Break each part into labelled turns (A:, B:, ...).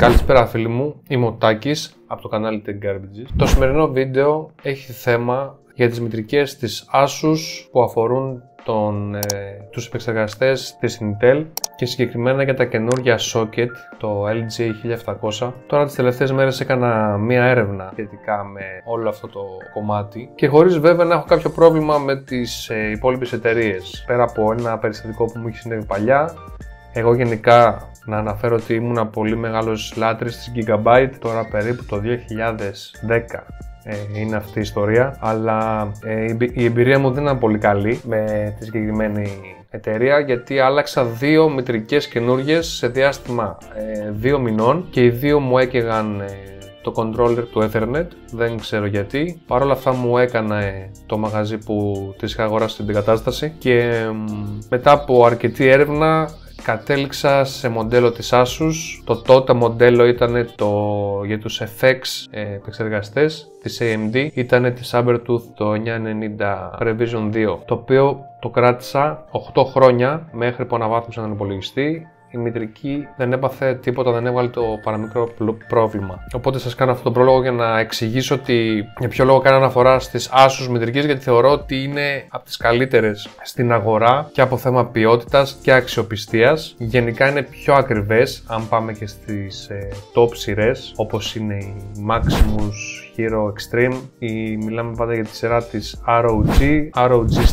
A: Καλησπέρα φίλοι μου, είμαι ο Τάκης από το κανάλι Tech Garbages. Το σημερινό βίντεο έχει θέμα για τις μητρικές της Asus που αφορούν τους επεξεργαστές της Intel και συγκεκριμένα για τα καινούργια socket, το LGA1700. Τώρα τις τελευταίες μέρες έκανα μία έρευνα σχετικά με όλο αυτό το κομμάτι και χωρίς βέβαια να έχω κάποιο πρόβλημα με τις υπόλοιπες εταιρείες. Πέρα από ένα περιστατικό που μου είχε συνέβη παλιά, εγώ γενικά να αναφέρω ότι ήμουν πολύ μεγάλος λάτρης της Gigabyte, τώρα περίπου το 2010 είναι αυτή η ιστορία, αλλά η εμπειρία μου δεν ήταν πολύ καλή με τη συγκεκριμένη εταιρεία, γιατί άλλαξα δύο μητρικές καινούργιες σε διάστημα 2 μηνών και οι δύο μου έκαιγαν το controller του Ethernet, δεν ξέρω γιατί. Παρ' όλα αυτά μου έκανε το μαγαζί που τις είχα αγοράσει στην κατάσταση και μετά από αρκετή έρευνα κατέληξα σε μοντέλο της Asus. Το τότε μοντέλο ήταν για τους FX επεξεργαστές της AMD, ήταν της Sabertooth το 990 Revision 2, το οποίο το κράτησα 8 χρόνια μέχρι που αναβάθμισα τον υπολογιστή. Η μητρική δεν έπαθε τίποτα, δεν έβγαλε το παραμικρό πρόβλημα. Οπότε σας κάνω αυτόν τον πρόλογο για να εξηγήσω για ποιο λόγο κάνω αναφορά στις Asus μητρικές, γιατί θεωρώ ότι είναι από τις καλύτερες στην αγορά και από θέμα ποιότητας και αξιοπιστίας. Γενικά είναι πιο ακριβές αν πάμε και στις top σειρές, όπως είναι η Maximus, Hero Extreme, μιλάμε πάντα για τη σειρά της ROG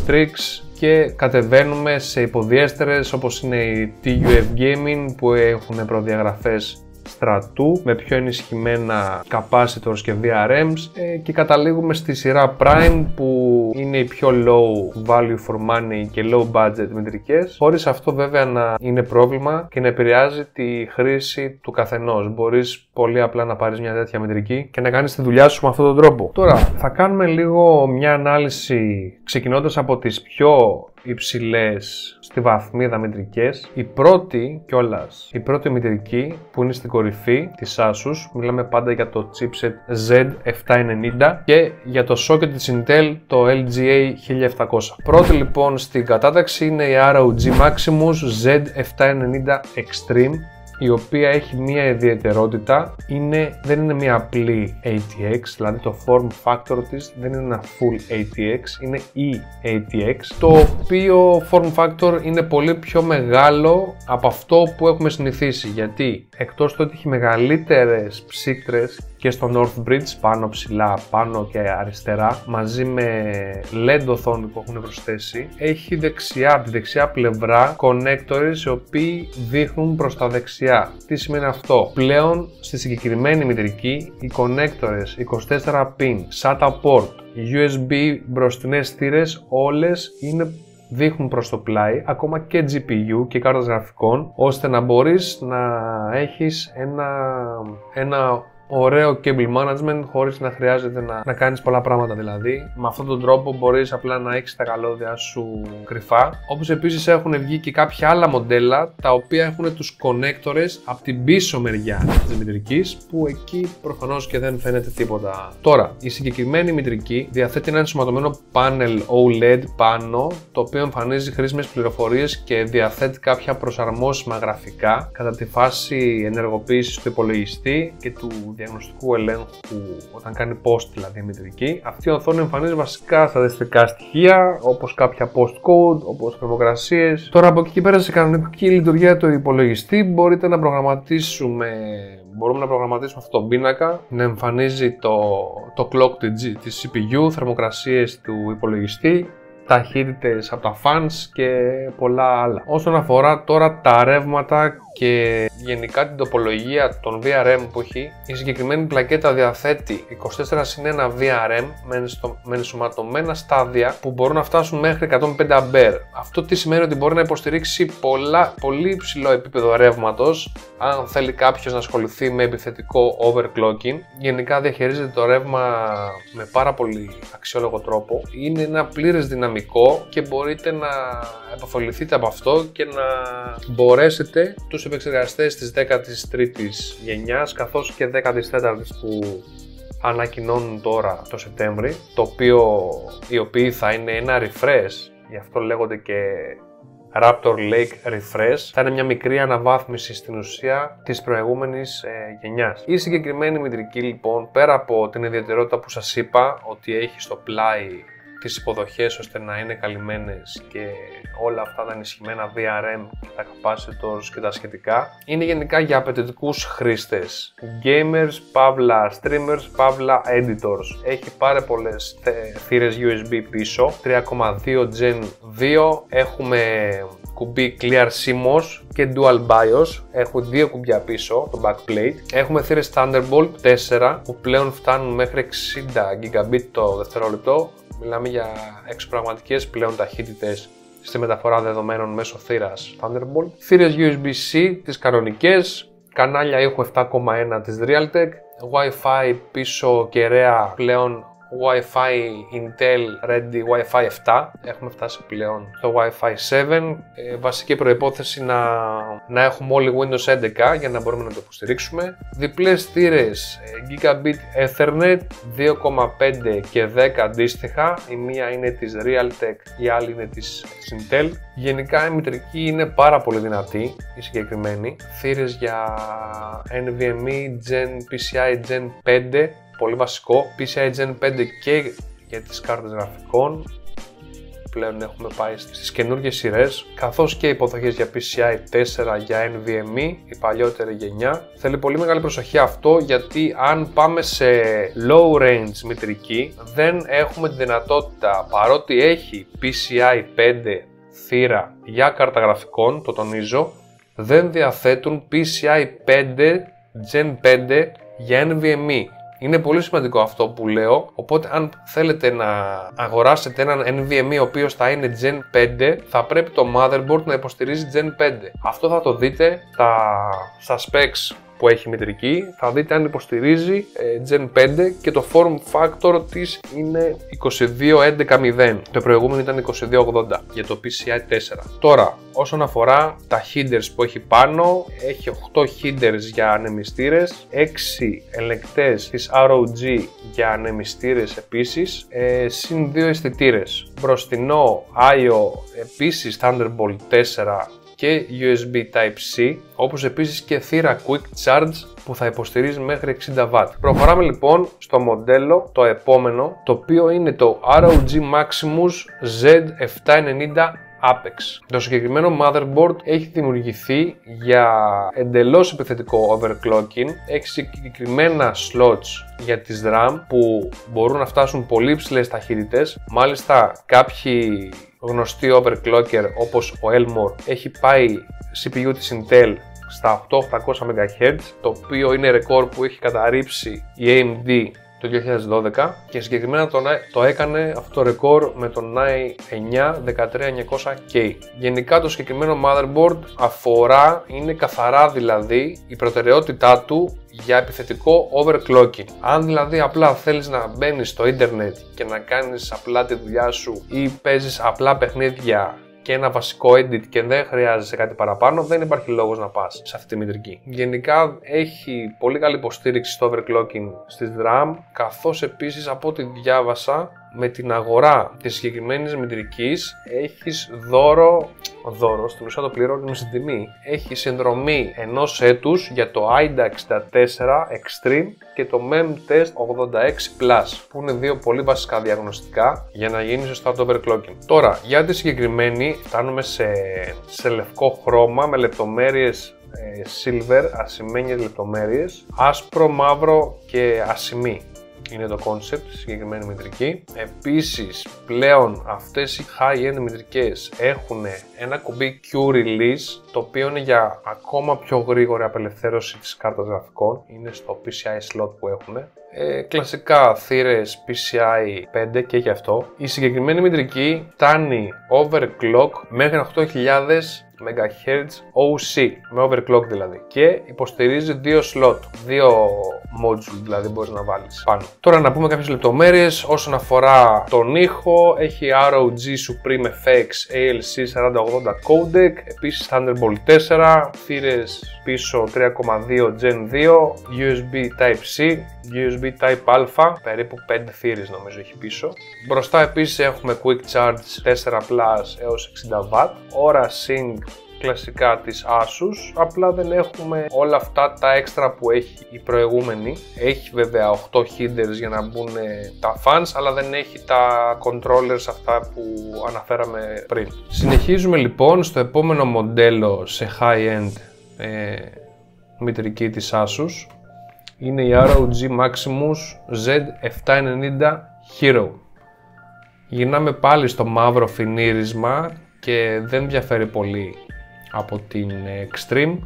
A: Strix, και κατεβαίνουμε σε υποδιέστερες όπως είναι η TUF Gaming που έχουν προδιαγραφές στρατού με πιο ενισχυμένα capacitors και VRMs και καταλήγουμε στη σειρά Prime που είναι οι πιο low value for money και low budget μητρικές, χωρίς αυτό βέβαια να είναι πρόβλημα και να επηρεάζει τη χρήση του καθενός. Μπορείς πολύ απλά να πάρεις μια τέτοια μητρική και να κάνεις τη δουλειά σου με αυτόν τον τρόπο. Τώρα θα κάνουμε λίγο μια ανάλυση ξεκινώντας από τις πιο υψηλές στη βαθμίδα μητρικές. Η πρώτη μητρική που είναι στην κορυφή της Asus, μιλάμε πάντα για το chipset Z790 και για το socket της Intel το LGA1700. Πρώτη λοιπόν στην κατάταξη είναι η ROG Maximus Z790 Extreme, η οποία έχει μία ιδιαιτερότητα, δεν είναι μία απλή ATX, δηλαδή το form factor της δεν είναι ένα full ATX, είναι eATX, το οποίο form factor είναι πολύ πιο μεγάλο από αυτό που έχουμε συνηθίσει, γιατί εκτός του ότι έχει μεγαλύτερες ψύκτρες και στο North Bridge, πάνω ψηλά, πάνω και αριστερά, μαζί με LED οθόνη που έχουν προσθέσει, έχει από τη δεξιά πλευρά connectors οι οποίοι δείχνουν προς τα δεξιά. Τι σημαίνει αυτό? Πλέον στη συγκεκριμένη μητρική οι connectors 24 pin, SATA port, USB μπροστινές θύρες, όλες δείχνουν προς το πλάι, ακόμα και GPU και κάρτας γραφικών, ώστε να μπορείς να έχεις ένα ωραίο cable management χωρίς να χρειάζεται να κάνεις πολλά πράγματα. Δηλαδή με αυτόν τον τρόπο μπορείς απλά να έχεις τα καλώδια σου κρυφά. Όπως επίσης έχουν βγει και κάποια άλλα μοντέλα τα οποία έχουν τους connectors από την πίσω μεριά της μητρικής, που εκεί προφανώς και δεν φαίνεται τίποτα. Τώρα η συγκεκριμένη μητρική διαθέτει ένα ενσωματωμένο panel OLED πάνω, το οποίο εμφανίζει χρήσιμες πληροφορίες και διαθέτει κάποια προσαρμόσιμα γραφικά κατά τη φάση ενεργοποίησης του υπολογιστή και του διαγνωστικού ελέγχου όταν κάνει post, δηλαδή η μητρική. Αυτή η οθόνη εμφανίζει βασικά στατιστικά στοιχεία όπως κάποια postcode, όπως θερμοκρασίες. Τώρα από εκεί και πέρα σε κανονική λειτουργία του υπολογιστή μπορούμε να προγραμματίσουμε αυτόν τον πίνακα να εμφανίζει το clock της CPU, θερμοκρασίες του υπολογιστή, ταχύτητες από τα fans και πολλά άλλα. Όσον αφορά τώρα τα ρεύματα και γενικά την τοπολογία των VRM που έχει, η συγκεκριμένη πλακέτα διαθέτει 24/1 VRM με ενσωματωμένα στάδια που μπορούν να φτάσουν μέχρι 150 A. Αυτό τι σημαίνει? Ότι μπορεί να υποστηρίξει πολύ υψηλό επίπεδο ρεύματος αν θέλει κάποιος να ασχοληθεί με επιθετικό overclocking. Γενικά διαχειρίζεται το ρεύμα με πάρα πολύ αξιόλογο τρόπο. Είναι ένα πλήρες δυναμικό και μπορείτε να επωφεληθείτε από αυτό και να μπορέσετε τους επεξεργαστές της 13ης γενιάς καθώς και 14ης που ανακοινώνουν τώρα το Σεπτέμβρη, οι οποίοι θα είναι ένα refresh, γι' αυτό λέγονται και Raptor Lake Refresh. Θα είναι μια μικρή αναβάθμιση στην ουσία της προηγούμενης γενιάς. Η συγκεκριμένη μητρική λοιπόν, πέρα από την ιδιαιτερότητα που σας είπα ότι έχει στο πλάι τις υποδοχές ώστε να είναι καλυμμένες και όλα αυτά τα ενισχυμένα VRM, τα capacitors και τα σχετικά, είναι γενικά για απαιτητικούς χρήστες, gamers, παύλα streamers, παύλα editors. Έχει πάρα πολλές θύρες USB πίσω, 3,2 Gen 2, έχουμε κουμπί Clear CMOS και Dual BIOS, έχουν δύο κουμπιά πίσω, το backplate. Έχουμε θύρες Thunderbolt 4 που πλέον φτάνουν μέχρι 60 Gb το δευτερόλεπτο. Μιλάμε για εξωπραγματικές πλέον ταχύτητες στη μεταφορά δεδομένων μέσω θύρας Thunderbolt. Θύρες USB-C, τις κανονικές, κανάλια ήχου 7,1 της Realtek, Wi-Fi πίσω κεραία πλέον Wi-Fi Intel Ready Wi-Fi 7, έχουμε φτάσει πλέον στο Wi-Fi 7, βασική προϋπόθεση να έχουμε όλοι Windows 11 για να μπορούμε να το υποστηρίξουμε. Διπλές θύρες Gigabit Ethernet 2,5 και 10 αντίστοιχα, η μία είναι της Realtek, η άλλη είναι της Intel. Γενικά η μητρική είναι πάρα πολύ δυνατή, η συγκεκριμένη. Θύρες για NVMe PCI Gen 5, πολύ βασικό, PCI Gen 5 και για τις κάρτες γραφικών. Πλέον έχουμε πάει στις καινούργιες σειρές, καθώς και υποδοχές για PCI 4 για NVMe, η παλιότερη γενιά. Θέλει πολύ μεγάλη προσοχή αυτό, γιατί αν πάμε σε low range μητρική δεν έχουμε τη δυνατότητα, παρότι έχει PCI 5 θύρα για κάρτα γραφικών, το τονίζω, δεν διαθέτουν PCI 5 Gen 5 για NVMe. Είναι πολύ σημαντικό αυτό που λέω, οπότε αν θέλετε να αγοράσετε έναν NVMe ο οποίος θα είναι Gen 5, θα πρέπει το motherboard να υποστηρίζει Gen 5. Αυτό θα το δείτε στα specs που έχει μητρική, θα δείτε αν υποστηρίζει Gen 5 και το form factor της είναι 22.11.0. Το προηγούμενο ήταν 22.80 για το PCI 4. Τώρα, όσον αφορά τα headers που έχει πάνω, έχει 8 headers για ανεμιστήρες, 6 ελεγκτές της ROG για ανεμιστήρες επίσης, συν 2 αισθητήρες. Μπροστινό IO επίσης Thunderbolt 4 και USB Type-C, όπως επίσης και θύρα Quick Charge που θα υποστηρίζει μέχρι 60W. Προχωράμε λοιπόν στο μοντέλο το επόμενο, το οποίο είναι το ROG Maximus Z790 Apex. Το συγκεκριμένο motherboard έχει δημιουργηθεί για εντελώς επιθετικό overclocking, έχει συγκεκριμένα slots για τις RAM που μπορούν να φτάσουν πολύ υψηλές ταχύτητες. Μάλιστα κάποιοι γνωστοί overclocker όπως ο Elmore έχει πάει CPU της Intel στα 8800 MHz, το οποίο είναι ρεκόρ που έχει καταρρύψει η AMD το 2012 και συγκεκριμένα το έκανε αυτό το ρεκόρ με τον i9 13900K. Γενικά το συγκεκριμένο motherboard είναι καθαρά δηλαδή η προτεραιότητά του για επιθετικό overclocking. Αν δηλαδή απλά θέλεις να μπαίνεις στο ίντερνετ και να κάνεις απλά τη δουλειά σου ή παίζεις απλά παιχνίδια και ένα βασικό edit και δεν χρειάζεσαι κάτι παραπάνω, δεν υπάρχει λόγος να πας σε αυτή τη μητρική. Γενικά έχει πολύ καλή υποστήριξη στο overclocking στις RAM, καθώς επίσης από ό,τι διάβασα με την αγορά της συγκεκριμένης μητρικής έχεις δώρο, στην ουσία το πληρώνεις στην τιμή, έχει συνδρομή ενός έτους για το AIDA 64 Extreme και το MEMTest 86 Plus, που είναι δύο πολύ βασικά διαγνωστικά για να γίνει σωστά το overclocking. Τώρα, για τη συγκεκριμένη φτάνουμε σε λευκό χρώμα με λεπτομέρειες silver, ασημένιες λεπτομέρειες, άσπρο, μαύρο και ασημή. Είναι το concept συγκεκριμένη μητρική. Επίσης πλέον αυτές οι high-end μητρικές έχουν ένα κουμπί Q-Release, το οποίο είναι για ακόμα πιο γρήγορη απελευθέρωση της κάρτας γραφικών. Είναι στο PCI slot που έχουν. Κλασικά θύρες PCI 5 και γι' αυτό. Η συγκεκριμένη μητρική φτάνει overclock μέχρι 8000 MHz OC, με overclock δηλαδή. Και υποστηρίζει 2 slot, 2 module δηλαδή μπορείς να βάλεις πάνω. Τώρα να πούμε κάποιες λεπτομέρειες όσον αφορά τον ήχο. Έχει ROG Supreme FX ALC4080 codec, επίσης Thunderbolt 4, θύρες πίσω 3,2 Gen 2, USB Type-C, USB Type A, περίπου 5 θύρες νομίζω έχει πίσω. Μπροστά επίσης έχουμε Quick Charge 4 Plus έως 60W, Aura Sync κλασικά της Asus, απλά δεν έχουμε όλα αυτά τα έξτρα που έχει η προηγούμενη. Έχει βέβαια 8 headers για να μπουν τα fans, αλλά δεν έχει τα controllers αυτά που αναφέραμε πριν. Συνεχίζουμε λοιπόν στο επόμενο μοντέλο σε high-end μητρική της Asus. Είναι η ROG Maximus Z790 Hero. Γυρνάμε πάλι στο μαύρο φινίρισμα και δεν διαφέρει πολύ από την Extreme.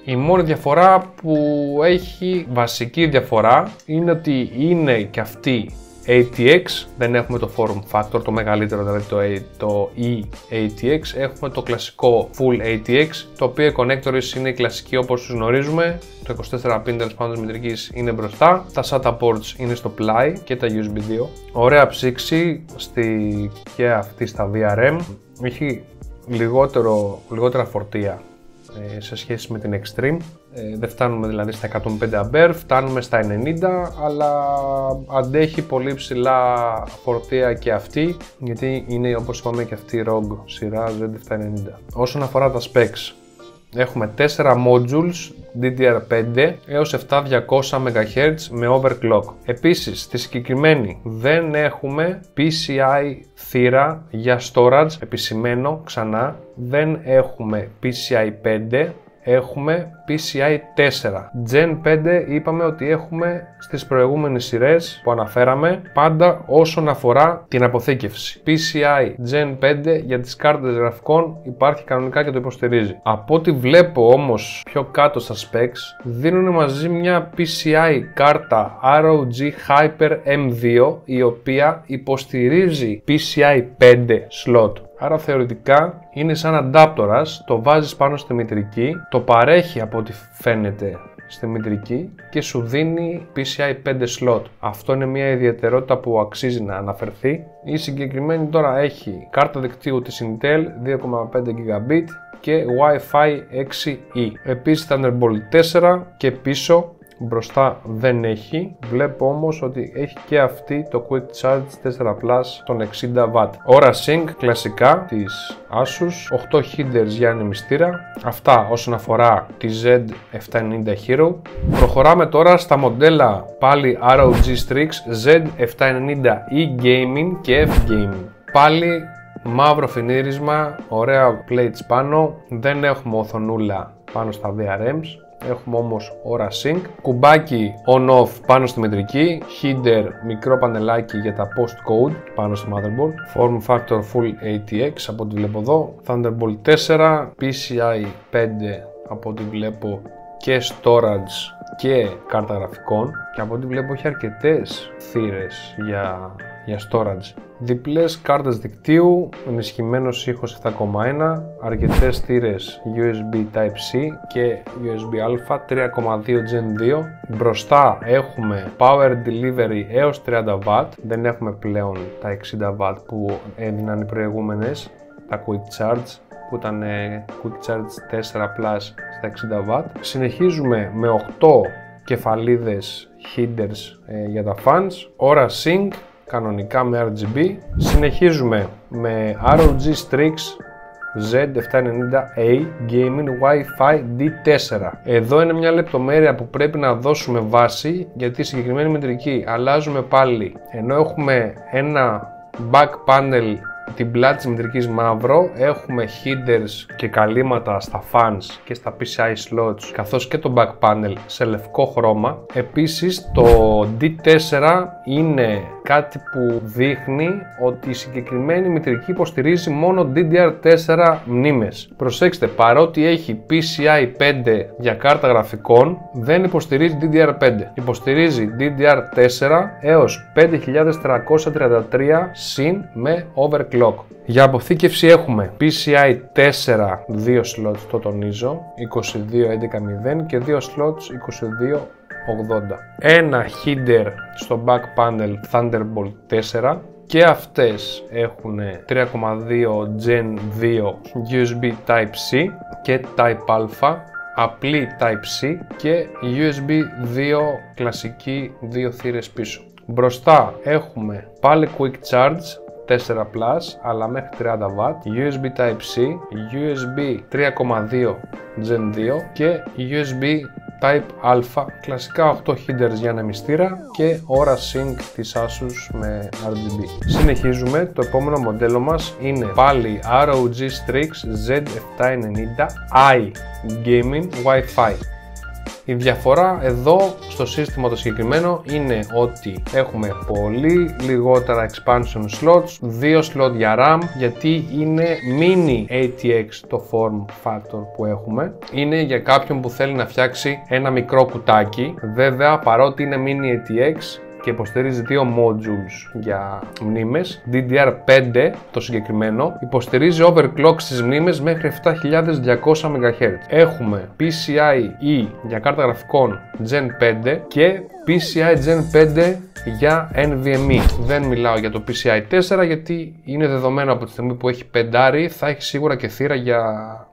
A: Η μόνη διαφορά που έχει, βασική διαφορά, είναι ότι είναι και αυτή ATX, δεν έχουμε το form factor, το μεγαλύτερο δηλαδή το E-ATX, έχουμε το κλασικό Full ATX, το οποίο οι connectors είναι οι κλασικοί όπως τους γνωρίζουμε, το 24 pin πάνω της μητρικής είναι μπροστά, τα SATA ports είναι στο πλάι και τα USB 2. Ωραία ψήξη και αυτή στα VRM, έχει λιγότερα φορτία σε σχέση με την Extreme. Δεν φτάνουμε δηλαδή στα 105A, φτάνουμε στα 90, αλλά αντέχει πολύ ψηλά φορτία και αυτή, γιατί είναι όπως είπαμε και αυτή η ROG σειρά Z790. Όσον αφορά τα specs, έχουμε 4 modules DDR5 έως 7200 MHz με overclock. Επίσης, στη συγκεκριμένη δεν έχουμε PCI θύρα για storage, επισημαίνω ξανά, δεν έχουμε PCI 5, έχουμε PCI 4. Gen 5 είπαμε ότι έχουμε στις προηγούμενες σειρές που αναφέραμε, πάντα όσον αφορά την αποθήκευση. PCI Gen 5 για τις κάρτες γραφικών υπάρχει κανονικά και το υποστηρίζει. Από ό,τι βλέπω όμως πιο κάτω στα specs, δίνουν μαζί μια PCI κάρτα ROG Hyper M2, η οποία υποστηρίζει PCI 5 slot. Άρα θεωρητικά είναι σαν αντάπτορας, το βάζεις πάνω στη μητρική, το παρέχει από ό,τι φαίνεται στη μητρική και σου δίνει PCI 5 slot. Αυτό είναι μια ιδιαιτερότητα που αξίζει να αναφερθεί. Η συγκεκριμένη τώρα έχει κάρτα δικτύου της Intel 2,5 GB και Wi-Fi 6E. Επίσης Thunderbolt 4 και πίσω. Μπροστά δεν έχει, βλέπω όμως ότι έχει και αυτή το Quick Charge 4 Plus των 60W. Aura Sync κλασικά της Asus, 8 headers για ανεμιστήρα. Αυτά όσον αφορά τη Z790 Hero. Προχωράμε τώρα στα μοντέλα πάλι ROG Strix Z790 E-Gaming και F-Gaming. Πάλι μαύρο φινίρισμα, ωραία plates πάνω, δεν έχουμε οθονούλα πάνω στα VRMs. Έχουμε όμως Aura Sync, κουμπάκι on-off πάνω στη μητρική, header μικρό πανελάκι για τα postcode πάνω στο motherboard, form factor full ATX από ό,τι βλέπω εδώ, Thunderbolt 4, PCI 5 από ό,τι βλέπω και storage και κάρτα γραφικών και από ό,τι βλέπω έχει αρκετές θύρες για storage. Διπλές κάρτες δικτύου, ενισχυμένος ήχος 7,1, αρκετές θύρες USB Type-C και USB Α 3,2 Gen 2. Μπροστά έχουμε Power Delivery έως 30W, δεν έχουμε πλέον τα 60W που έδιναν οι προηγούμενες, τα Quick Charge που ήταν Quick Charge 4 Plus στα 60W. Συνεχίζουμε με 8 κεφαλίδες headers για τα fans, Aura Sync κανονικά με RGB. Συνεχίζουμε με ROG Strix Z790A Gaming Wi-Fi D4. Εδώ είναι μια λεπτομέρεια που πρέπει να δώσουμε βάση, γιατί η συγκεκριμένη μητρική αλλάζουμε πάλι, ενώ έχουμε ένα back panel την πλάτη της μητρικής μαύρο, έχουμε headers και καλύματα στα fans και στα PCI slots, καθώς και το back panel σε λευκό χρώμα. Επίσης το D4 είναι κάτι που δείχνει ότι η συγκεκριμένη μητρική υποστηρίζει μόνο DDR4 μνήμες. Προσέξτε, παρότι έχει PCI 5 για κάρτα γραφικών, δεν υποστηρίζει DDR5. Υποστηρίζει DDR4 έως 5333 συν με overclock. overclock. Για αποθήκευση έχουμε PCI 4 2 slots, το τονίζω, 22.11.0 και 2 slots 22.80. Ένα header στο back panel Thunderbolt 4 και αυτές έχουν 3.2 Gen 2 USB Type-C και Type-A, απλή Type-C και USB 2 κλασική 2 θύρες πίσω. Μπροστά έχουμε πάλι Quick Charge 4+, αλλά μέχρι 30W, USB Type-C, USB 3.2 Gen 2 και USB Type-A, κλασικά 8 headers για ένα μυστήρα και ώρα sync της Asus με RGB. Συνεχίζουμε, το επόμενο μοντέλο μας είναι πάλι ROG Strix Z790i Gaming Wi-Fi. Η διαφορά εδώ στο σύστημα το συγκεκριμένο είναι ότι έχουμε πολύ λιγότερα expansion slots, 2 slot για RAM, γιατί είναι mini ATX το form factor που έχουμε. Είναι για κάποιον που θέλει να φτιάξει ένα μικρό κουτάκι, βέβαια παρότι είναι mini ATX και υποστηρίζει 2 modules για μνήμες, DDR5 το συγκεκριμένο, υποστηρίζει overclock στις μνήμες μέχρι 7200 MHz. Έχουμε PCIe για κάρτα γραφικών Gen 5 και PCI Gen 5 για NVMe. Δεν μιλάω για το PCI 4 γιατί είναι δεδομένο από τη στιγμή που έχει 5, θα έχει σίγουρα και θύρα για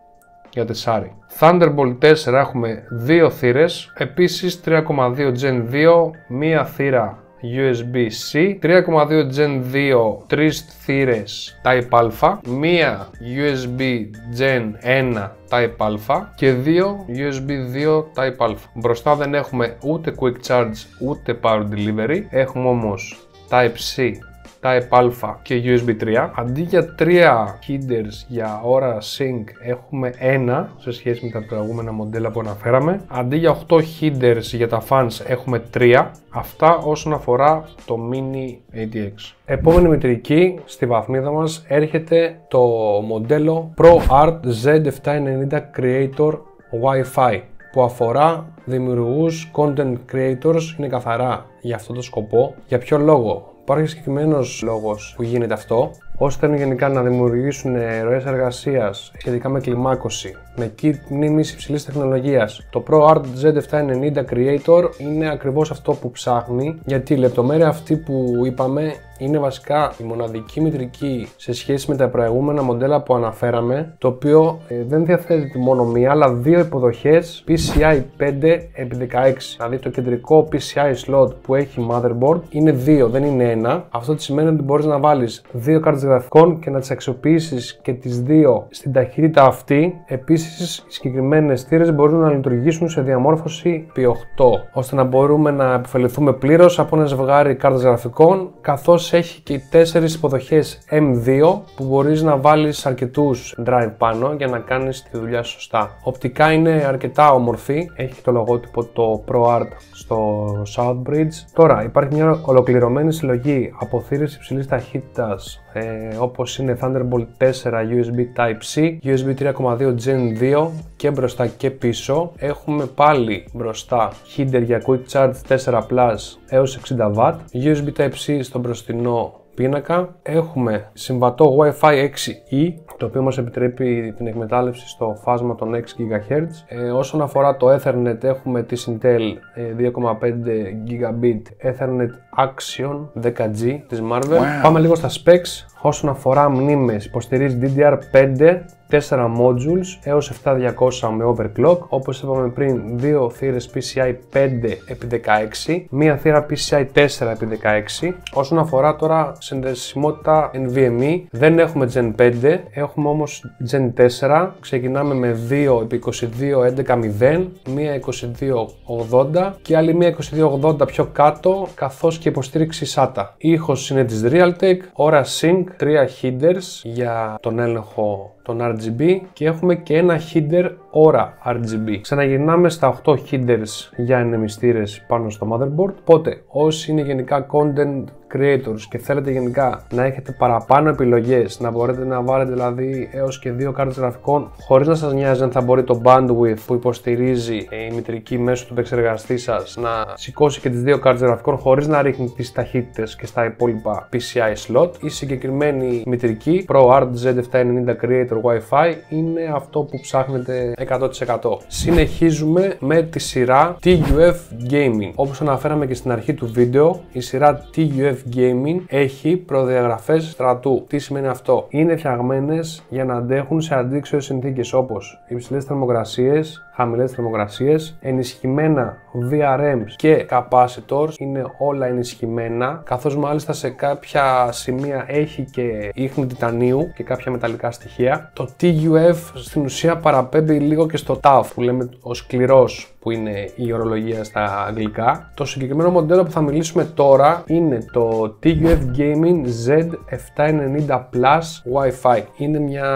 A: 4. Thunderbolt 4 έχουμε 2 θύρες, επίσης 3.2 Gen 2, μία θύρα USB-C, 3.2 Gen 2, 3 θύρες Type-A, μία USB Gen 1 Type-A και 2 USB 2 Type-A. Μπροστά δεν έχουμε ούτε Quick Charge ούτε Power Delivery, έχουμε όμως Type-C, Type-A και USB 3. Αντί για 3 headers για ώρα sync έχουμε ένα σε σχέση με τα προηγούμενα μοντέλα που αναφέραμε. Αντί για 8 headers για τα fans έχουμε 3. Αυτά όσον αφορά το mini ATX. Επόμενη μητρική στη βαθμίδα μας έρχεται το μοντέλο ProArt Z790 Creator Wi-Fi που αφορά δημιουργούς content creators, είναι καθαρά για αυτό το σκοπό. Για ποιο λόγο? Υπάρχει συγκεκριμένος λόγος που γίνεται αυτό. Όσοι θέλουν γενικά να δημιουργήσουν ροές εργασίας σχετικά με κλιμάκωση, με kit μνήμης υψηλής τεχνολογίας, το ProArt Z790 Creator είναι ακριβώς αυτό που ψάχνει, γιατί η λεπτομέρεια αυτή που είπαμε είναι βασικά η μοναδική μητρική σε σχέση με τα προηγούμενα μοντέλα που αναφέραμε, το οποίο δεν διαθέτει μόνο μία αλλά 2 υποδοχές PCI 5x16. Δηλαδή το κεντρικό PCI slot που έχει motherboard είναι 2, δεν είναι 1. Αυτό τι σημαίνει ότι μπορείς να βάλεις 2 κάρτες γραφικών και να τις αξιοποιήσεις και τις 2 στην ταχύτητα αυτή. Επίσης, οι συγκεκριμένες θύρες μπορούν να λειτουργήσουν σε διαμόρφωση P8, ώστε να μπορούμε να επωφεληθούμε πλήρως από ένα ζευγάρι κάρτες γραφικών, καθώς έχει και 4 υποδοχές M2 που μπορείς να βάλεις αρκετούς drive πάνω για να κάνεις τη δουλειά σωστά. Οπτικά είναι αρκετά όμορφη, έχει το λογότυπο το ProArt στο Southbridge. Τώρα υπάρχει μια ολοκληρωμένη συλλογή από θύρες υψηλής ταχύτητας όπως είναι Thunderbolt 4 USB Type-C, USB 3.2 Gen 2 και μπροστά και πίσω. Έχουμε πάλι μπροστά header για Quick Charge 4+ έως 60W, USB Type-C στο μπροστινό πίνακα. Έχουμε συμβατό Wi-Fi 6E, το οποίο μας επιτρέπει την εκμετάλλευση στο φάσμα των 6 GHz. Όσον αφορά το Ethernet έχουμε τη Intel 2.5 Gigabit Ethernet Axion 10G της Marvell. Πάμε λίγο στα specs. Όσον αφορά μνήμες, υποστηρίζει DDR5 4 modules έως 7200 με overclock. Όπως είπαμε πριν, 2 θύρες PCI 5x16, μία θύρα PCI 4x16. Όσον αφορά τώρα συνδεσιμότητα NVMe, δεν έχουμε Gen 5, έχουμε όμως Gen 4. Ξεκινάμε με 2x22.11.0, μία 2280 και άλλη μία 2280 πιο κάτω, καθώς και υποστήριξη SATA. Ήχος είναι της Realtek, ώρα sync, 3 headers για τον έλεγχο τον RGB και έχουμε και ένα header ώρα RGB. Ξαναγυρνάμε στα 8 headers για ενεμιστήρες πάνω στο motherboard. Οπότε όσοι είναι γενικά content creators και θέλετε γενικά να έχετε παραπάνω επιλογές, να μπορείτε να βάλετε δηλαδή έως και 2 κάρτες γραφικών χωρίς να σας νοιάζει αν θα μπορεί το bandwidth που υποστηρίζει η μητρική μέσω του επεξεργαστή σας να σηκώσει και τις 2 κάρτες γραφικών χωρίς να ρίχνει τις ταχύτητες και στα υπόλοιπα PCI slot, η συγκεκριμένη μητρική ProArt Z790 Creator Wi-Fi είναι αυτό που ψάχνετε 100%. Συνεχίζουμε με τη σειρά TUF Gaming. Όπως αναφέραμε και στην αρχή του βίντεο, η σειρά TUF Gaming έχει προδιαγραφές στρατού. Τι σημαίνει αυτό? Είναι φτιαγμένες για να αντέχουν σε αντίξωες συνθήκες όπως υψηλές θερμοκρασίες, χαμηλές θερμοκρασίες, ενισχυμένα VRMs και capacitors, είναι όλα ενισχυμένα, καθώς μάλιστα σε κάποια σημεία έχει και ίχνη τιτανίου και κάποια μεταλλικά στοιχεία. Το TUF στην ουσία παραπέμπει λίγο και στο TUF που λέμε ο σκληρός, που είναι η ορολογία στα αγγλικά. Το συγκεκριμένο μοντέλο που θα μιλήσουμε τώρα είναι το TUF Gaming Z790 Plus Wi-Fi. Είναι μια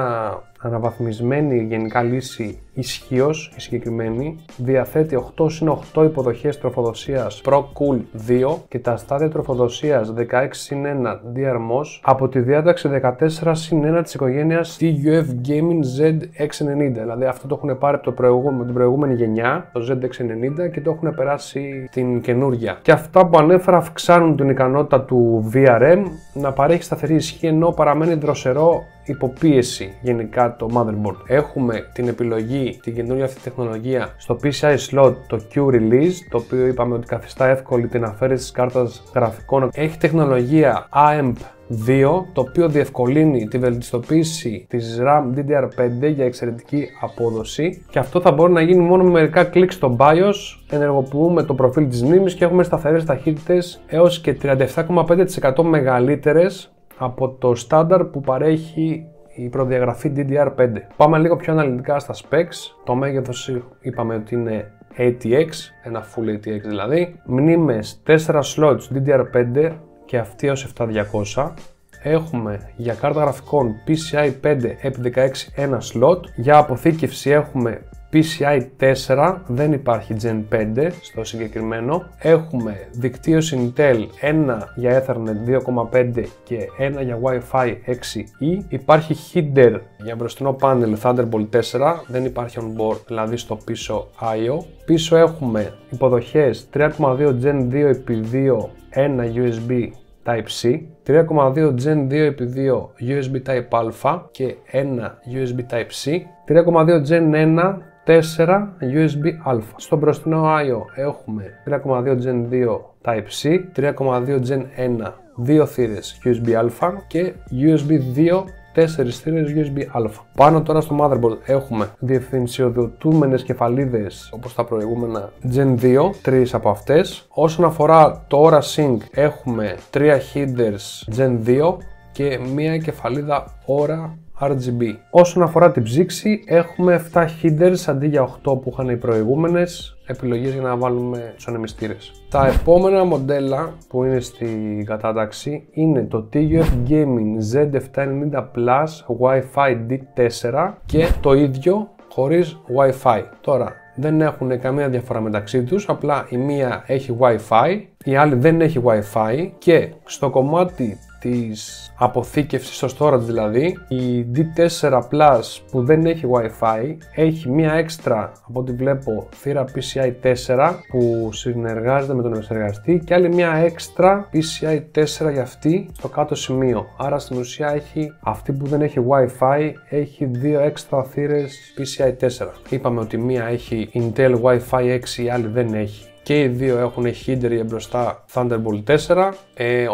A: αναβαθμισμένη γενικά λύση ισχύως, η συγκεκριμένη διαθέτει 8/8 υποδοχές τροφοδοσίας ProCool 2 και τα στάδια τροφοδοσίας 16/1 DRMOS από τη διάταξη 14/1 της οικογένειας TUF Gaming Z690. Δηλαδή αυτό το έχουν πάρει από την προηγούμενη γενιά, το Z690, και το έχουν περάσει την καινούργια. Και αυτά που ανέφερα αυξάνουν την ικανότητα του VRM να παρέχει σταθερή ισχύ ενώ παραμένει δροσερό υποπίεση γενικά το motherboard. Έχουμε την επιλογή, την καινούργια αυτή τεχνολογία στο PCI slot, το Q-Release, το οποίο είπαμε ότι καθιστά εύκολη την αφαίρεση της κάρτας γραφικών. Έχει τεχνολογία AMP2, το οποίο διευκολύνει τη βελτιστοποίηση της RAM DDR5 για εξαιρετική απόδοση, και αυτό θα μπορεί να γίνει μόνο με μερικά κλικ στο BIOS. Ενεργοποιούμε το προφίλ της μνήμης και έχουμε σταθερές ταχύτητες έως και 37,5% μεγαλύτερες από το στάνταρ που παρέχει η προδιαγραφή DDR5. Πάμε λίγο πιο αναλυτικά στα specs. Το μέγεθος είπαμε ότι είναι ATX, ένα full ATX δηλαδή. Μνήμες 4 slots DDR5 και αυτή έως 7200. Έχουμε για κάρτα γραφικών PCI 5x16 ένα slot. Για αποθήκευση έχουμε PCI 4, δεν υπάρχει Gen 5 στο συγκεκριμένο. Έχουμε δικτύωση Intel, ένα για Ethernet 2.5 και ένα για Wi-Fi 6E. Υπάρχει header για μπροστινό πάνελ Thunderbolt 4, δεν υπάρχει on board δηλαδή στο πίσω I/O. Πίσω έχουμε υποδοχές 3.2 Gen 2x2, ένα USB Type-C, 3.2 Gen 2x2 USB Type-A και ένα USB Type-C, 3.2 Gen 1 4 USB-A. Στο μπροστινό I/O έχουμε 3.2 Gen 2 Type-C, 3.2 Gen 1 2 θύρες USB-A και USB 2 4 θύρες USB-A. Πάνω τώρα στο motherboard έχουμε διευθυνσιοδοτούμενες κεφαλίδες όπως τα προηγούμενα Gen 2, 3 από αυτές. Όσον αφορά το Aura Sync έχουμε 3 headers Gen 2 και μία κεφαλίδα Aura RGB. Όσον αφορά την ψήξη έχουμε 7 headers αντί για 8 που είχαν οι προηγούμενες επιλογές για να βάλουμε τους ανεμιστήρες. Τα επόμενα μοντέλα που είναι στην κατάταξη είναι το TUF Gaming Z790 Plus Wi-Fi D4 και το ίδιο χωρίς Wi-Fi. Τώρα δεν έχουν καμία διαφορά μεταξύ τους, απλά η μία έχει Wi-Fi, η άλλη δεν έχει Wi-Fi, και στο κομμάτι της αποθήκευσης, στο storage δηλαδή, η D4 Plus που δεν έχει Wi-Fi έχει μία έξτρα, από ό,τι βλέπω, θύρα PCI 4 που συνεργάζεται με τον επεξεργαστή και άλλη μία έξτρα PCI 4 για αυτή στο κάτω σημείο. Άρα στην ουσία έχει αυτή που δεν έχει Wi-Fi, έχει δύο έξτρα θύρες PCI 4. Είπαμε ότι μία έχει Intel Wi-Fi 6, η άλλη δεν έχει. Και οι δύο έχουν header για μπροστά Thunderbolt 4.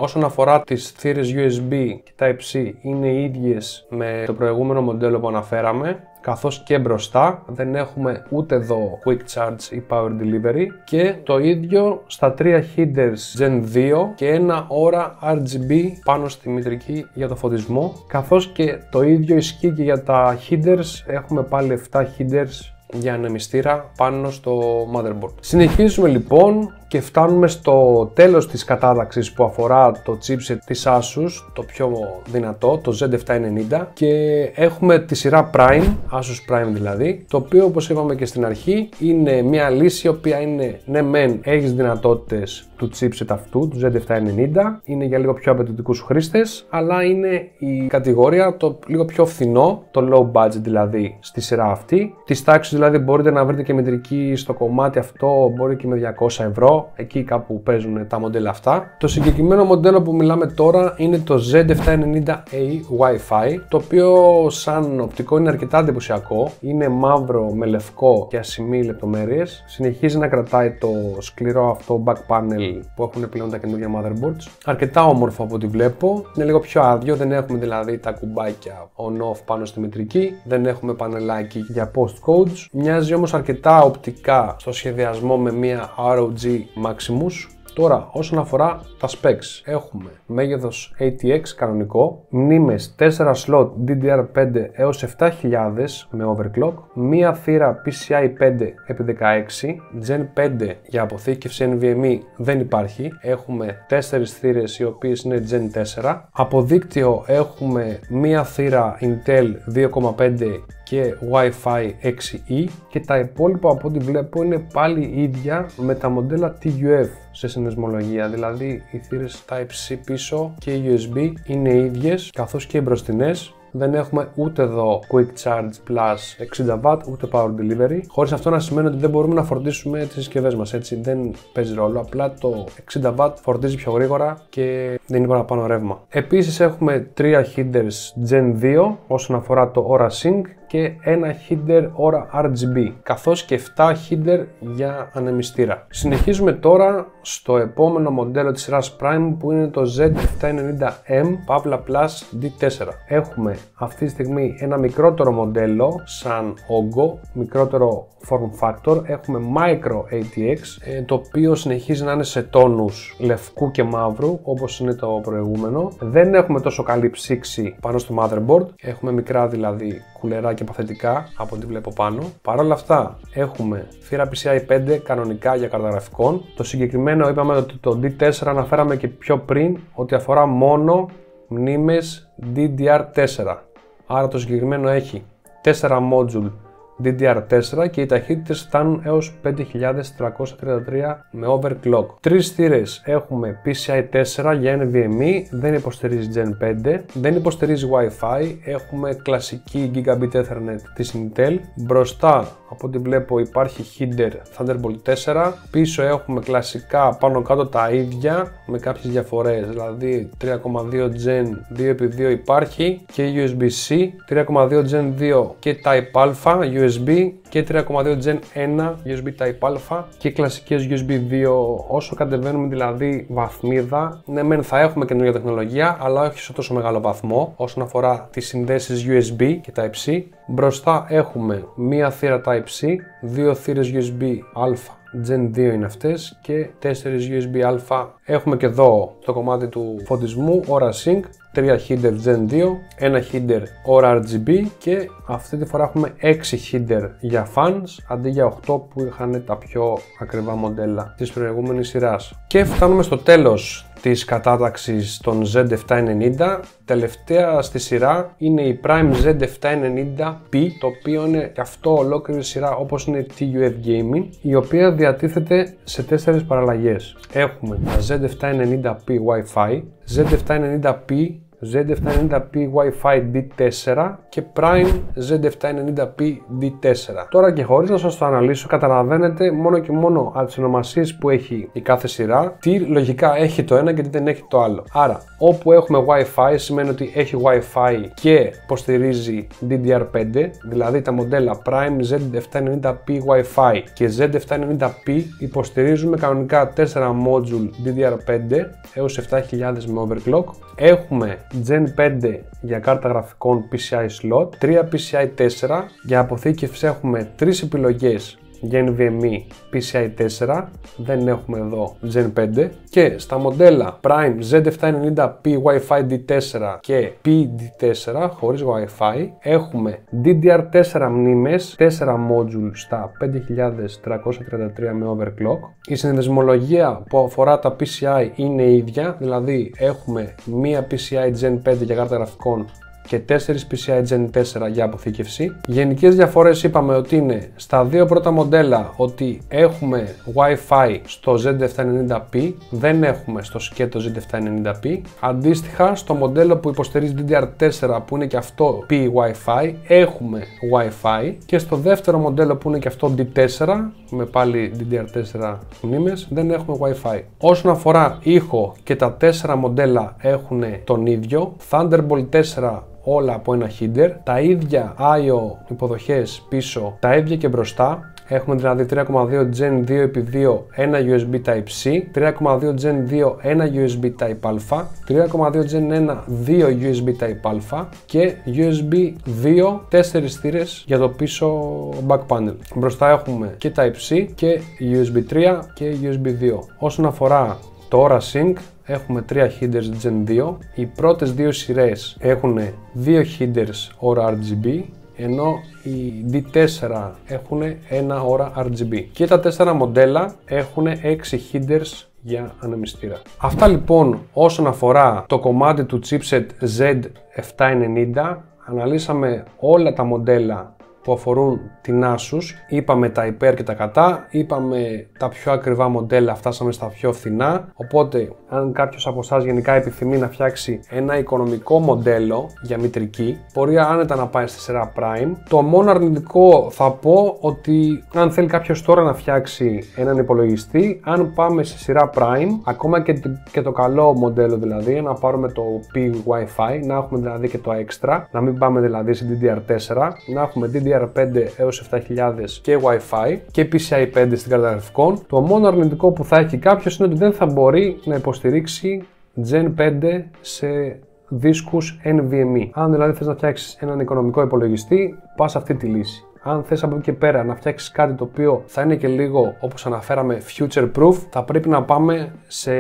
A: Όσον αφορά τις θύρες USB και Type-C, είναι οι ίδιες με το προηγούμενο μοντέλο που αναφέραμε, καθώς και μπροστά δεν έχουμε ούτε εδώ Quick Charge ή Power Delivery, και το ίδιο στα 3 headers Gen 2 και ένα Aura RGB πάνω στη μητρική για το φωτισμό, καθώς και το ίδιο ισχύει και για τα headers, έχουμε πάλι 7 headers για ανεμιστήρα πάνω στο motherboard. Συνεχίζουμε λοιπόν Και φτάνουμε στο τέλος της κατάταξης που αφορά το chipset της Asus, το πιο δυνατό, το Z790, και έχουμε τη σειρά Prime, Asus Prime δηλαδή, το οποίο όπως είπαμε και στην αρχή είναι μια λύση η οποία είναι, ναι μεν έχεις δυνατότητες του chipset αυτού, του Z790, είναι για λίγο πιο απαιτητικούς χρήστες, αλλά είναι η κατηγορία το λίγο πιο φθηνό, το low budget δηλαδή στη σειρά αυτή. Τις τάξεις δηλαδή μπορείτε να βρείτε και μετρική στο κομμάτι αυτό, μπορεί και με 200 ευρώ, εκεί κάπου παίζουν τα μοντέλα αυτά. Το συγκεκριμένο μοντέλο που μιλάμε τώρα είναι το Z790A Wi-Fi, το οποίο σαν οπτικό είναι αρκετά εντυπωσιακό, είναι μαύρο με λευκό και ασημεί λεπτομέρειες, συνεχίζει να κρατάει το σκληρό αυτό back panel που έχουν πλέον τα καινούργια motherboards. Αρκετά όμορφο από ό,τι βλέπω, είναι λίγο πιο άδειο, δεν έχουμε δηλαδή τα κουμπάκια on-off πάνω στη μετρική, δεν έχουμε πανελάκι για postcodes, μοιάζει όμως αρκετά οπτικά στο σχεδιασμό με μια ROG Maximus. Τώρα, όσον αφορά τα specs, έχουμε μέγεθος ATX κανονικό, μνήμες 4 slot DDR5 έως 7000 με overclock, μία θύρα PCI 5x16, Gen 5 για αποθήκευση NVMe δεν υπάρχει, έχουμε 4 θύρες οι οποίες είναι Gen 4, από δίκτυο έχουμε μία θύρα Intel 2,5 και Wi-Fi 6E και τα υπόλοιπα από ό,τι βλέπω είναι πάλι ίδια με τα μοντέλα TUF σε συνδεσμολογία, δηλαδή οι θύρες Type-C πίσω και οι USB είναι ίδιες καθώς και οι μπροστινές. Δεν έχουμε ούτε εδώ Quick Charge Plus 60W ούτε Power Delivery, χωρίς αυτό να σημαίνει ότι δεν μπορούμε να φορτίσουμε τις συσκευές μας, έτσι δεν παίζει ρόλο, απλά το 60W φορτίζει πιο γρήγορα και δίνει παραπάνω ρεύμα. Επίσης έχουμε 3 headers Gen 2 όσον αφορά το Aura Sync και ένα header Aura RGB, καθώς και 7 header για ανεμιστήρα. Συνεχίζουμε τώρα στο επόμενο μοντέλο της σειράς Prime που είναι το Z790M Pavla Plus D4. Έχουμε αυτή τη στιγμή ένα μικρότερο μοντέλο σαν όγκο, μικρότερο form factor, έχουμε micro ATX, το οποίο συνεχίζει να είναι σε τόνους λευκού και μαύρου όπως είναι το προηγούμενο. Δεν έχουμε τόσο καλή ψήξη πάνω στο motherboard, έχουμε μικρά δηλαδή κουλερά και παθητικά από ό,τι βλέπω πάνω. Παρ' όλα αυτά έχουμε θύρα PCI 5 κανονικά για καρτογραφικών. Το συγκεκριμένο είπαμε ότι το D4 αναφέραμε και πιο πριν ότι αφορά μόνο μνήμες DDR4. Άρα το συγκεκριμένο έχει 4 module DDR4 και οι ταχύτητες φτάνουν έως 5333 με overclock. 3 θύρες έχουμε PCI 4 για NVMe, δεν υποστηρίζει Gen 5, δεν υποστηρίζει Wi-Fi, έχουμε κλασική Gigabit Ethernet της Intel. Μπροστά από ό,τι βλέπω υπάρχει header Thunderbolt 4, πίσω έχουμε κλασικά πάνω κάτω τα ίδια με κάποιες διαφορές, δηλαδή 3,2 Gen 2x2 υπάρχει και USB-C, 3,2 Gen 2 και Type A USB και 3,2 Gen 1 USB Type A και κλασικές USB 2. Όσο κατεβαίνουμε δηλαδή βαθμίδα, ναι μεν θα έχουμε καινούργια τεχνολογία, αλλά όχι σε τόσο μεγάλο βαθμό όσον αφορά τις συνδέσεις USB και Type-C. Μπροστά έχουμε μία θύρα Type-C, 2 θύρες USB Α Gen 2 είναι αυτές και 4 USB Α. Έχουμε και εδώ στο κομμάτι του φωτισμού Aura Sync, 3 header Gen 2, ένα header Aura RGB και αυτή τη φορά έχουμε 6 header για fans αντί για 8 που είχαν τα πιο ακριβά μοντέλα της προηγούμενης σειράς. Και φτάνουμε στο τέλος της κατάταξης των Z790. Τελευταία στη σειρά είναι η Prime Z790P, το οποίο είναι και αυτό ολόκληρη σειρά όπως είναι TUF Gaming, η οποία διατίθεται σε 4 παραλλαγές. Έχουμε τα Z790P Wi-Fi, Z790P, Z790P Wi-Fi D4 και Prime Z790P D4. Τώρα και χωρίς να σας το αναλύσω, καταλαβαίνετε μόνο και μόνο από τις ονομασίες που έχει η κάθε σειρά τι λογικά έχει το ένα και τι δεν έχει το άλλο. Άρα όπου έχουμε Wi-Fi σημαίνει ότι έχει Wi-Fi και υποστηρίζει DDR5, δηλαδή τα μοντέλα Prime Z790P Wi-Fi και Z790P υποστηρίζουμε κανονικά 4 module DDR5 έως 7000 με overclock. Έχουμε Gen 5 για κάρτα γραφικών PCI slot, 3 PCI 4, για αποθήκευση έχουμε 3 επιλογές για NVMe PCI 4, δεν έχουμε εδώ Gen 5, και στα μοντέλα Prime Z790P Wi-Fi D4 και PD4 χωρίς Wi-Fi έχουμε DDR4 μνήμες, 4 modules στα 5333 με overclock. Η συνδεσμολογία που αφορά τα PCI είναι ίδια, δηλαδή έχουμε μία PCI Gen 5 για κάρτα γραφικών και 4 PCI Gen 4 για αποθήκευση. Γενικές διαφορές είπαμε ότι είναι στα δύο πρώτα μοντέλα ότι έχουμε Wi-Fi στο Z790P, δεν έχουμε στο σκέτο Z790P. Αντίστοιχα στο μοντέλο που υποστηρίζει DDR4 που είναι και αυτό P Wi-Fi έχουμε Wi-Fi, και στο δεύτερο μοντέλο που είναι και αυτό D4 με πάλι DDR4 μνήμες δεν έχουμε Wi-Fi. Όσον αφορά ήχο, και τα 4 μοντέλα έχουν τον ίδιο Thunderbolt 4 όλα από ένα header, τα ίδια IO υποδοχές πίσω, τα ίδια και μπροστά. Έχουμε δηλαδή 3.2 Gen 2x2 ένα USB Type-C, 3.2 Gen 2 ένα USB Type-A, 3.2 Gen 1 2 USB Type-A και USB 2 4 θύρες για το πίσω back panel. Μπροστά έχουμε και Type-C και USB 3 και USB 2. Όσον αφορά το Aura Sync, έχουμε 3 headers Gen 2, οι πρώτες δύο σειρές έχουν 2 headers Aura RGB, ενώ οι D4 έχουν 1 Aura RGB. Και τα 4 μοντέλα έχουν 6 headers για ανεμιστήρα. Αυτά λοιπόν όσον αφορά το κομμάτι του chipset Z790. Αναλύσαμε όλα τα μοντέλα που αφορούν την Asus, είπαμε τα υπέρ και τα κατά, είπαμε τα πιο ακριβά μοντέλα, φτάσαμε στα πιο φθηνά. Οπότε αν κάποιος από εσάς γενικά επιθυμεί να φτιάξει ένα οικονομικό μοντέλο για μητρική, μπορεί άνετα να πάει στη σειρά Prime. Το μόνο αρνητικό θα πω ότι αν θέλει κάποιος τώρα να φτιάξει έναν υπολογιστή, αν πάμε στη σειρά Prime, ακόμα και το καλό μοντέλο δηλαδή, να πάρουμε το P Wi-Fi, να έχουμε δηλαδή και το extra, να μην πάμε δηλαδή σε DDR4, να έχουμε DDR5 έως 7000 και Wi-Fi και PCI 5 στην κάρτα γραφικών. Το μόνο αρνητικό που θα έχει κάποιος είναι ότι δεν θα μπορεί να υποστηρίξει Gen 5 σε δίσκους NVMe. Αν δηλαδή θες να φτιάξεις έναν οικονομικό υπολογιστή, πας αυτή τη λύση. Αν θες από εκεί και πέρα να φτιάξεις κάτι το οποίο θα είναι και λίγο, όπως αναφέραμε, future proof, θα πρέπει να πάμε σε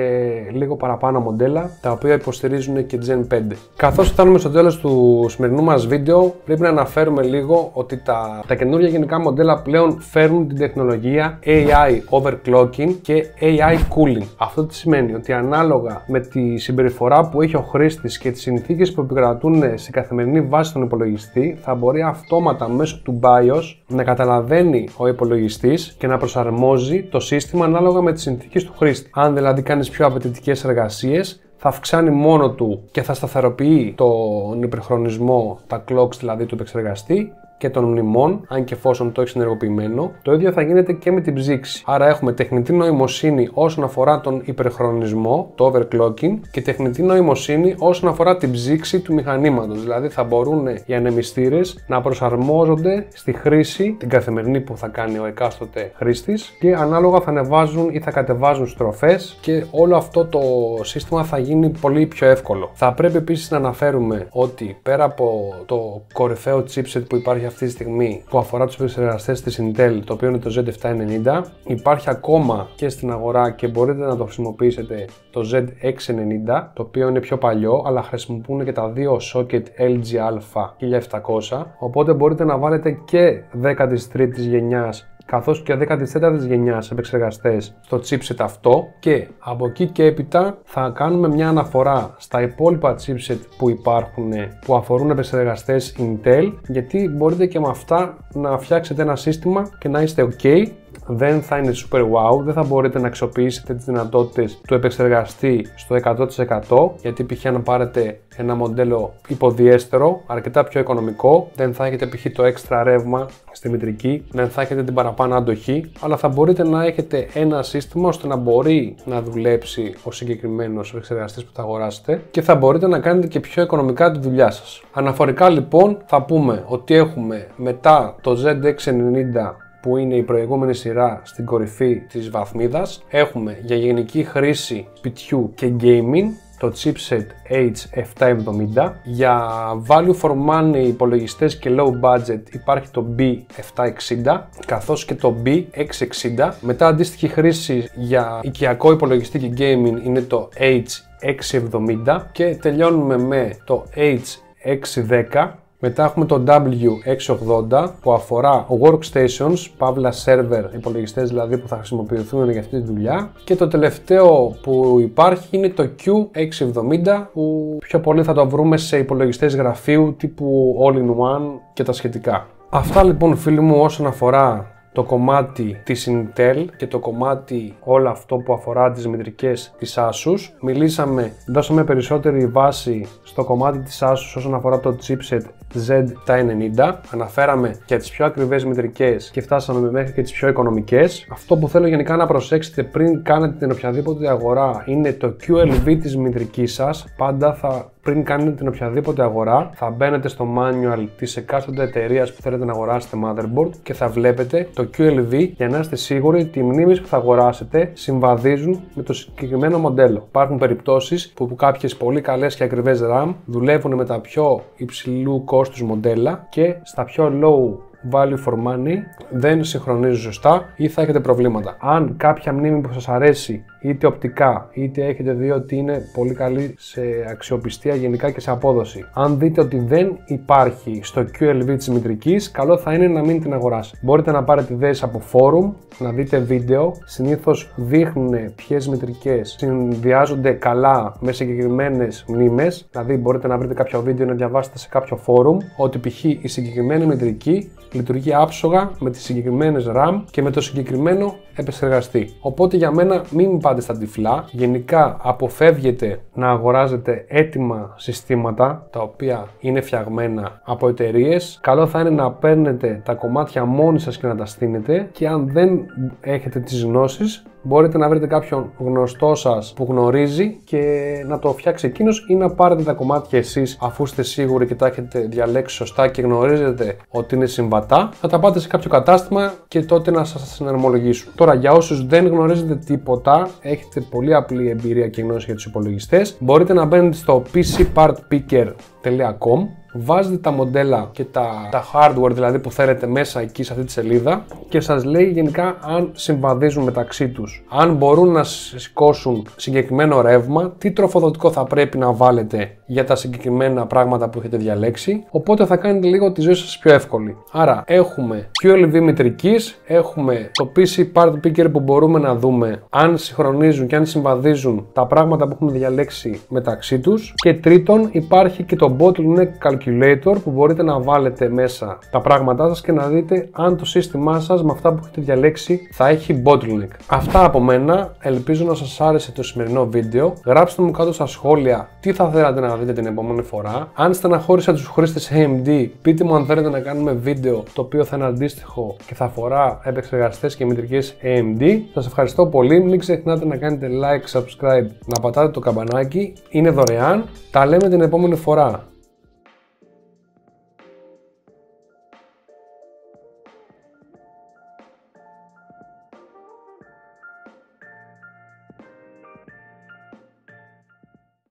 A: λίγο παραπάνω μοντέλα, τα οποία υποστηρίζουν και Gen 5. Καθώς φτάνουμε στο τέλος του σημερινού μας βίντεο, πρέπει να αναφέρουμε λίγο ότι τα καινούργια γενικά μοντέλα πλέον φέρνουν την τεχνολογία AI overclocking και AI cooling. Αυτό τι σημαίνει? Ότι ανάλογα με τη συμπεριφορά που έχει ο χρήστης και τις συνθήκες που επικρατούν σε καθημερινή βάση στον υπολογιστή, θα μπορεί αυτόματα μέσω του BIOS να καταλαβαίνει ο υπολογιστής και να προσαρμόζει το σύστημα ανάλογα με τις συνθήκες του χρήστη. Αν δηλαδή κάνεις πιο απαιτητικές εργασίες, θα αυξάνει μόνο του και θα σταθεροποιεί τον υπερχρονισμό, τα clocks δηλαδή του επεξεργαστή και των μνημών, αν και εφόσον το έχει ενεργοποιημένο. Το ίδιο θα γίνεται και με την ψήξη. Άρα έχουμε τεχνητή νοημοσύνη όσον αφορά τον υπερχρονισμό, το overclocking, και τεχνητή νοημοσύνη όσον αφορά την ψήξη του μηχανήματος. Δηλαδή θα μπορούν οι ανεμιστήρες να προσαρμόζονται στη χρήση, την καθημερινή που θα κάνει ο εκάστοτε χρήστης, και ανάλογα θα ανεβάζουν ή θα κατεβάζουν στροφές, και όλο αυτό το σύστημα θα γίνει πολύ πιο εύκολο. Θα πρέπει επίσης να αναφέρουμε ότι πέρα από το κορυφαίο chipset που υπάρχει αυτή τη στιγμή που αφορά τους επεξεργαστές της Intel, το οποίο είναι το Z790, υπάρχει ακόμα και στην αγορά και μπορείτε να το χρησιμοποιήσετε το Z690, το οποίο είναι πιο παλιό, αλλά χρησιμοποιούν και τα δύο socket LG A1700, οπότε μπορείτε να βάλετε και 13ης γενιάς καθώς και 14ης γενιάς επεξεργαστές στο chipset αυτό, και από εκεί και έπειτα θα κάνουμε μια αναφορά στα υπόλοιπα chipset που υπάρχουν που αφορούν επεξεργαστές Intel, γιατί μπορείτε και με αυτά να φτιάξετε ένα σύστημα και να είστε ok. Δεν θα είναι super wow, δεν θα μπορείτε να αξιοποιήσετε τις δυνατότητες του επεξεργαστή στο 100%, γιατί π.χ. αν πάρετε ένα μοντέλο υποδιέστερο, αρκετά πιο οικονομικό, δεν θα έχετε π.χ. το έξτρα ρεύμα στη μητρική, δεν θα έχετε την παραπάνω αντοχή, αλλά θα μπορείτε να έχετε ένα σύστημα ώστε να μπορεί να δουλέψει ο συγκεκριμένος επεξεργαστής που θα αγοράσετε και θα μπορείτε να κάνετε και πιο οικονομικά τη δουλειά σας. Αναφορικά λοιπόν θα πούμε ότι έχουμε μετά το Z690, που είναι η προηγούμενη σειρά στην κορυφή της βαθμίδας, έχουμε για γενική χρήση σπιτιού και gaming το chipset H770. Για value for money υπολογιστές και low budget υπάρχει το B760 καθώς και το B660. Μετά αντίστοιχη χρήση για οικιακό υπολογιστή και gaming είναι το H670 και τελειώνουμε με το H610. Μετά έχουμε το W680 που αφορά workstations, παύλα server, υπολογιστές δηλαδή που θα χρησιμοποιηθούν για αυτή τη δουλειά. Και το τελευταίο που υπάρχει είναι το Q670 που πιο πολύ θα το βρούμε σε υπολογιστές γραφείου τύπου all-in-one και τα σχετικά. Αυτά λοιπόν φίλοι μου όσον αφορά το κομμάτι της Intel και το κομμάτι όλο αυτό που αφορά τις μητρικές της Asus. Δώσαμε περισσότερη βάση στο κομμάτι της Asus όσον αφορά το chipset Z790. Αναφέραμε και τις πιο ακριβές μητρικές και φτάσαμε μέχρι και τις πιο οικονομικές. Αυτό που θέλω γενικά να προσέξετε πριν κάνετε την οποιαδήποτε αγορά είναι το QLV της μητρικής σας. Πάντα πριν κάνετε την οποιαδήποτε αγορά θα μπαίνετε στο manual της εκάστοτε εταιρείας που θέλετε να αγοράσετε motherboard και θα βλέπετε το QLV για να είστε σίγουροι ότι οι μνήμες που θα αγοράσετε συμβαδίζουν με το συγκεκριμένο μοντέλο. Υπάρχουν περιπτώσεις που κάποιες πολύ καλές και ακριβές RAM δουλεύουν με τα πιο υψηλού κόστους μοντέλα και στα πιο low value for money δεν συγχρονίζουν σωστά ή θα έχετε προβλήματα. Αν κάποια μνήμη που σας αρέσει είτε οπτικά είτε έχετε δει ότι είναι πολύ καλή σε αξιοπιστία γενικά και σε απόδοση, αν δείτε ότι δεν υπάρχει στο QLV της μητρικής, καλό θα είναι να μην την αγοράσετε. Μπορείτε να πάρετε ιδέες από forum, να δείτε βίντεο, συνήθως δείχνουν ποιες μητρικές συνδυάζονται καλά με συγκεκριμένες μνήμες, δηλαδή μπορείτε να βρείτε κάποιο βίντεο να διαβάσετε σε κάποιο forum ότι π.χ. η συγκεκριμένη μητρική λειτουργεί άψογα με τις συγκεκριμένες RAM και με το συγκεκριμένο επεξεργαστή. Οπότε για μένα μην πάτε στα τυφλά. Γενικά αποφεύγετε να αγοράζετε έτοιμα συστήματα τα οποία είναι φτιαγμένα από εταιρείες. Καλό θα είναι να παίρνετε τα κομμάτια μόνοι σας και να τα στείνετε, και αν δεν έχετε τις γνώσεις μπορείτε να βρείτε κάποιον γνωστό σας που γνωρίζει και να το φτιάξει εκείνος, ή να πάρετε τα κομμάτια εσείς αφού είστε σίγουροι και τα έχετε διαλέξει σωστά και γνωρίζετε ότι είναι συμβατά, να τα πάτε σε κάποιο κατάστημα και τότε να σας συναρμολογήσουν. Τώρα για όσους δεν γνωρίζετε τίποτα, έχετε πολύ απλή εμπειρία και γνώση για τους υπολογιστές, μπορείτε να μπαίνετε στο pcpartpicker.com, βάζετε τα μοντέλα και τα hardware δηλαδή που θέλετε μέσα εκεί σε αυτή τη σελίδα και σας λέει γενικά αν συμβαδίζουν μεταξύ τους, αν μπορούν να σηκώσουν συγκεκριμένο ρεύμα, τι τροφοδοτικό θα πρέπει να βάλετε για τα συγκεκριμένα πράγματα που έχετε διαλέξει, οπότε θα κάνετε λίγο τη ζωή σας πιο εύκολη. Άρα έχουμε QLV μητρικής, έχουμε το PC Part Picker που μπορούμε να δούμε αν συγχρονίζουν και αν συμβαδίζουν τα πράγματα που έχουμε διαλέξει μεταξύ τους, και τρίτον υπάρχει και το Bottleneck Calculator που μπορείτε να βάλετε μέσα τα πράγματά σας και να δείτε αν το σύστημά σας με αυτά που έχετε διαλέξει θα έχει bottleneck. Αυτά από μένα, ελπίζω να σας άρεσε το σημερινό βίντεο. Γράψτε μου κάτω στα σχόλια τι θα θέλατε να δείτε την επόμενη φορά. Αν στεναχώρησα τους χρήστες AMD, πείτε μου αν θέλετε να κάνουμε βίντεο το οποίο θα είναι αντίστοιχο και θα αφορά επεξεργαστές και μητρικές AMD. Σας ευχαριστώ πολύ, μην ξεχνάτε να κάνετε like, subscribe, να πατάτε το καμπανάκι, είναι δωρεάν. Τα λέμε την επόμενη φορά.